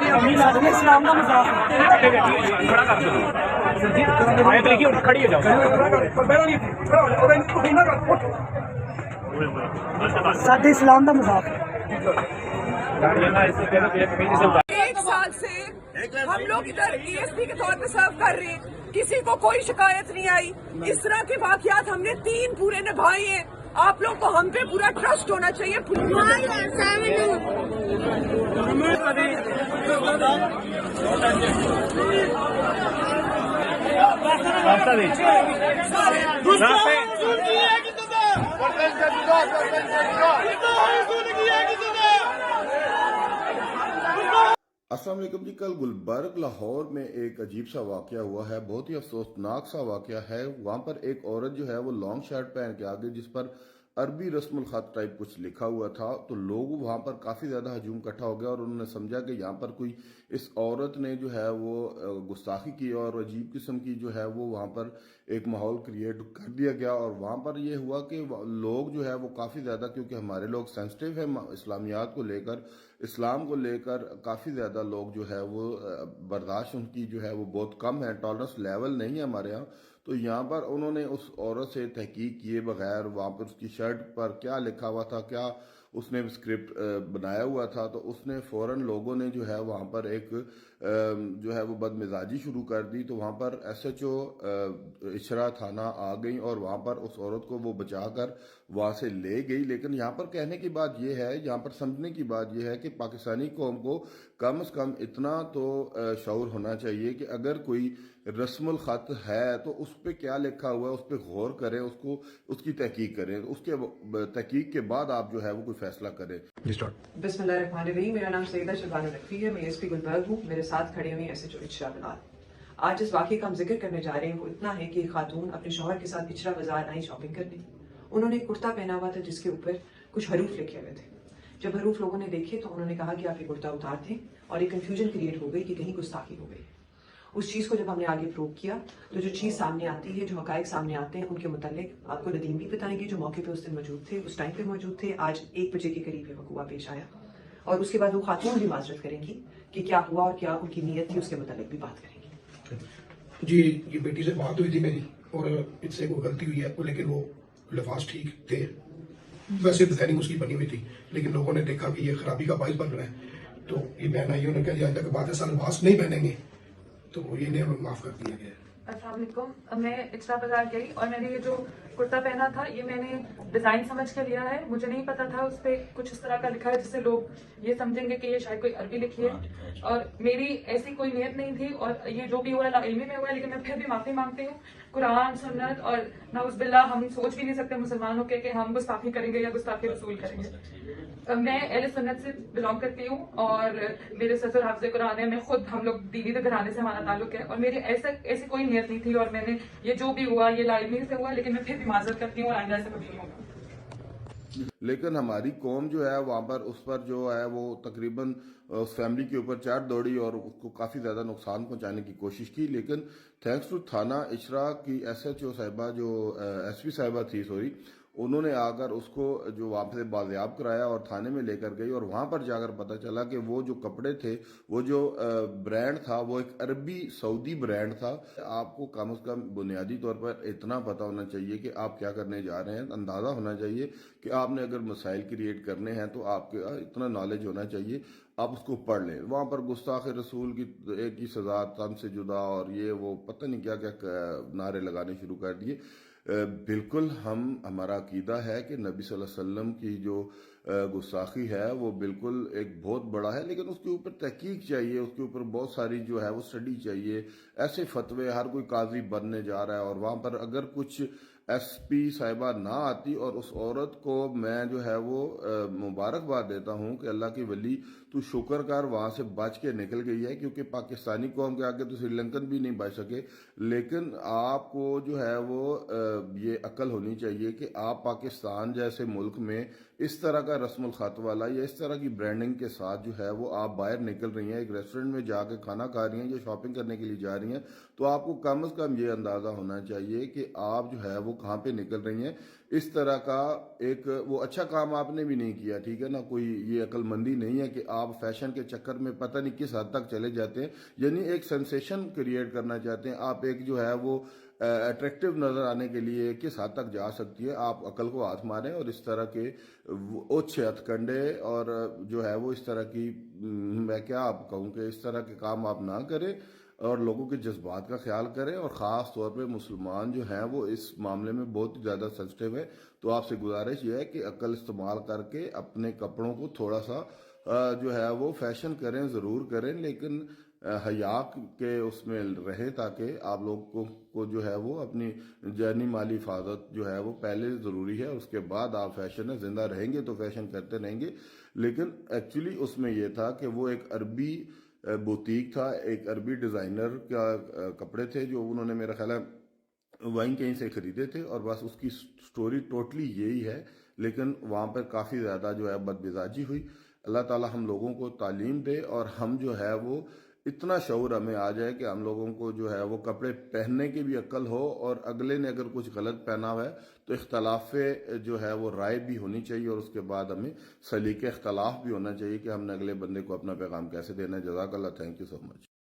اسلام کا مذاق کھڑا کر دو آیت لکھی اور کھڑی ہو جاؤ ساڈے اسلام کا مذاق ایک سال سے ہم لوگ ادھر ای ایس پی کے طور پہ سرو کر رہے ہیں, کسی کو کوئی شکایت نہیں آئی. اس طرح کے واقعات ہم نے 3 پورے نبھائے ہیں. آپ لوگ کو ہم پہ پورا ٹرسٹ ہونا چاہیے. السلام علیکم جی. کل گلبرگ لاہور میں ایک عجیب سا واقعہ ہوا ہے, بہت ہی افسوسناک سا واقعہ ہے. وہاں پر ایک عورت جو ہے وہ لانگ شرٹ پہن کے آگے جس پر عربی رسم الخط ٹائپ کچھ لکھا ہوا تھا, تو لوگ وہاں پر کافی زیادہ ہجوم اکٹھا ہو گیا اور انہوں نے سمجھا کہ یہاں پر کوئی اس عورت نے جو ہے وہ گستاخی کی اور عجیب قسم کی جو ہے وہ وہاں پر ایک ماحول کریٹ کر دیا گیا. اور وہاں پر یہ ہوا کہ لوگ جو ہے وہ کافی زیادہ, کیونکہ ہمارے لوگ سینسٹیو ہیں اسلامیات کو لے کر, اسلام کو لے کر کافی زیادہ لوگ جو ہے وہ برداشت ان کی جو ہے وہ بہت کم ہے, ٹالرنس لیول نہیں ہے ہمارے ہاں. تو یہاں پر انہوں نے اس عورت سے تحقیق کیے بغیر وہاں پر اس کی شرٹ پر کیا لکھا ہوا تھا, کیا اس نے اسکرپٹ بنایا ہوا تھا, تو اس نے فوراً لوگوں نے جو ہے وہاں پر ایک جو ہے وہ بدمزاجی شروع کر دی. تو وہاں پر ایس ایچ او اشرا تھانہ آ گئی اور وہاں پر اس عورت کو وہ بچا کر وہاں سے لے گئی. لیکن یہاں پر کہنے کی بات یہ ہے, یہاں پر سمجھنے کی بات یہ ہے کہ پاکستانی قوم کو کم از کم اتنا تو شعور ہونا چاہیے کہ اگر کوئی رسم الخط ہے تو اس پہ کیا لکھا ہوا ہے اس پہ غور کریں, اس کی تحقیق کریں, اس کے تحقیق کے بعد آپ جو ہے وہ کوئی فیصلہ کریں. بسم اللہ الرحمن الرحیم. میرا نام سیدہ شہبانو نقوی ہے, میں ایس پی گلبرگ ہوں. میرے ساتھ کھڑے ہوئے ایس ایچ او اشرا بلال. آج جس واقعے کا ہم ذکر کرنے جا رہے ہیں وہ اتنا ہے کہ ایک خاتون اپنے شوہر کے ساتھ پچھڑا بازار آئی شاپنگ کرنے. انہوں نے ایک کرتا پہنا ہوا تھا جس کے اوپر کچھ حروف لکھے ہوئے تھے. جب حروف لوگوں نے دیکھے تو انہوں نے کہا کہ آپ یہ کرتا اتار دیں, اور ایک کنفیوژن کریٹ ہو گئی کہ کہیں گستاخی ہو گئی. اس چیز کو جب ہم نے آگے پروو کیا تو جو چیز سامنے آتی ہے, جو حقائق سامنے آتے ہیں, ان کے متعلق آپ کو ندیم بھی بتائیں گے جو موقع پہ اس دن موجود تھے, اس ٹائم پہ موجود تھے. آج 1 بجے کے قریب یہ وقوع پیش آیا اور اس کے بعد وہ خاتون بھی معذرت کریں گی کہ کیا ہوا اور کیا ان کی نیت تھی, اس کے متعلق بھی بات کریں گی. جی, یہ بیٹی سے بات ہوئی تھی میری اور اس سے کوئی غلطی ہوئی ہے, لیکن وہ لفاظ ٹھیک تھے, ویسے ڈیزائننگ اس کی بنی ہوئی تھی, لیکن لوگوں نے دیکھا کہ یہ خرابی کا باعث بن رہا ہے تو یہ بہن آئی, انہوں نے کہا آئندہ کے بعد ایسا لباس نہیں پہنیں گے, تو یہ نے ہمیں معاف کر دیا گیا. السلام علیکم. میں اچرا بازار گئی اور میں نے یہ جو کرتا پہنا تھا یہ میں نے ڈیزائن سمجھ کے لیا ہے. مجھے نہیں پتا تھا اس پہ کچھ اس طرح کا لکھا ہے جس سے لوگ یہ سمجھیں گے کہ یہ شاید کوئی عربی لکھی ہے, اور میری ایسی کوئی نیت نہیں تھی, اور یہ جو بھی ہوا ہے علمی میں ہوا ہے. لیکن میں پھر بھی معافی مانگتی ہوں. قرآن سنت اور نعوذ باللہ ہم سوچ بھی نہیں سکتے مسلمانوں کے کہ ہم گستاخی کریں گے یا گستاخی رسول کریں گے. میں اہل سنت سے بلانگ کرتی ہوں اور میرے سسر حافظ قرآن ہے. میں خود, ہم لوگ دینی گھرانے سے ہمارا تعلق ہے, اور میری ایسی کوئی نیت نہیں تھی, اور میں نے یہ جو بھی ہوا یہ لاعلمی سے ہوا, لیکن میں پھر بھی معذرت کرتی ہوں اور آئندہ سے کبھی نہیں ہوگا. لیکن ہماری قوم جو ہے وہاں پر اس پر جو ہے وہ تقریباً اس فیملی کے اوپر چاٹ دوڑی اور اس کو کافی زیادہ نقصان پہنچانے کی کوشش کی. لیکن تھینکس ٹو تھانہ اشرا کی ایس ایچ او صاحبہ, جو ایس پی صاحبہ تھی سوری, انہوں نے آ کر اس کو جو وہاں سے بازیاب کرایا اور تھانے میں لے کر گئی. اور وہاں پر جا کر پتہ چلا کہ وہ جو کپڑے تھے, وہ جو برانڈ تھا وہ ایک عربی سعودی برانڈ تھا. آپ کو کم از کم بنیادی طور پر اتنا پتہ ہونا چاہیے کہ آپ کیا کرنے جا رہے ہیں, اندازہ ہونا چاہیے کہ آپ نے اگر مسائل کریٹ کرنے ہیں تو آپ کے اتنا نالج ہونا چاہیے, آپ اس کو پڑھ لیں. وہاں پر گستاخ رسول کی ایک ہی سزا, تن سے جدا, اور یہ وہ پتہ نہیں کیا کیا نعرے لگانے شروع کر دیے. بالکل ہمارا عقیدہ ہے کہ نبی صلی اللہ علیہ وسلم کی جو گستاخی ہے وہ بالکل ایک بہت بڑا ہے, لیکن اس کے اوپر تحقیق چاہیے, اس کے اوپر بہت ساری جو ہے وہ اسٹڈی چاہیے. ایسے فتوے ہر کوئی قاضی بننے جا رہا ہے, اور وہاں پر اگر کچھ ایس پی صاحبہ نہ آتی, اور اس عورت کو میں جو ہے وہ مبارکباد دیتا ہوں کہ اللہ کی ولی تو شکر کر وہاں سے بچ کے نکل گئی ہے, کیونکہ پاکستانی قوم کے آگے تو سری لنکن بھی نہیں بچ سکے. لیکن آپ کو جو ہے وہ یہ عقل ہونی چاہیے کہ آپ پاکستان جیسے ملک میں اس طرح کا رسم الخط والا یا اس طرح کی برانڈنگ کے ساتھ جو ہے وہ آپ باہر نکل رہی ہیں, ایک ریسٹورنٹ میں جا کے کھانا کھا رہی ہیں یا شاپنگ کرنے کے لیے جا رہی ہیں, تو آپ کو کم از کم یہ اندازہ ہونا چاہیے کہ آپ جو ہے وہ کہاں پہ نکل رہی ہیں. اس طرح کا ایک وہ اچھا کام آپ نے بھی نہیں کیا، ٹھیک ہے نا، کوئی یہ عقل مندی نہیں ہے کہ آپ فیشن کے چکر میں پتہ نہیں کس حد تک چلے جاتے ہیں، یعنی ایک سینسیشن کریٹ کرنا چاہتے ہیں آپ، ایک جو ہے وہ اٹریکٹیو نظر آنے کے لیے کس حد تک جا سکتی ہے، آپ عقل کو ہاتھ ماریں اور اس طرح کے اوچھے ہتھ کنڈے اور جو ہے وہ اس طرح کی میں کیا آپ کہوں کہ اس طرح کے کام آپ نہ کریں اور لوگوں کے جذبات کا خیال کریں، اور خاص طور پہ مسلمان جو ہیں وہ اس معاملے میں بہت زیادہ سینسٹیو ہے، تو آپ سے گزارش یہ ہے کہ عقل استعمال کر کے اپنے کپڑوں کو تھوڑا سا جو ہے وہ فیشن کریں، ضرور کریں، لیکن حیا کے اس میں رہے تاکہ آپ لوگوں کو جو ہے وہ اپنی جانی مالی حفاظت جو ہے وہ پہلے ضروری ہے، اس کے بعد آپ فیشن میں زندہ رہیں گے تو فیشن کرتے رہیں گے۔ لیکن ایکچولی اس میں یہ تھا کہ وہ ایک عربی بوتیک تھا، ایک عربی ڈیزائنر کا کپڑے تھے جو انہوں نے میرا خیال ہے وہیں کہیں سے خریدے تھے، اور بس اس کی سٹوری ٹوٹلی یہی ہے، لیکن وہاں پر کافی زیادہ جو ہے بد مزاجی ہوئی۔ اللہ تعالی ہم لوگوں کو تعلیم دے اور ہم جو ہے وہ اتنا شعور ہمیں آ جائے کہ ہم لوگوں کو جو ہے وہ کپڑے پہننے کی بھی عقل ہو، اور اگلے نے اگر کچھ غلط پہنا ہوا ہے تو اختلاف جو ہے وہ رائے بھی ہونی چاہیے، اور اس کے بعد ہمیں سلیقے اختلاف بھی ہونا چاہیے کہ ہم نے اگلے بندے کو اپنا پیغام کیسے دینا ہے۔ جزاک اللہ، تھینک یو سو مچ۔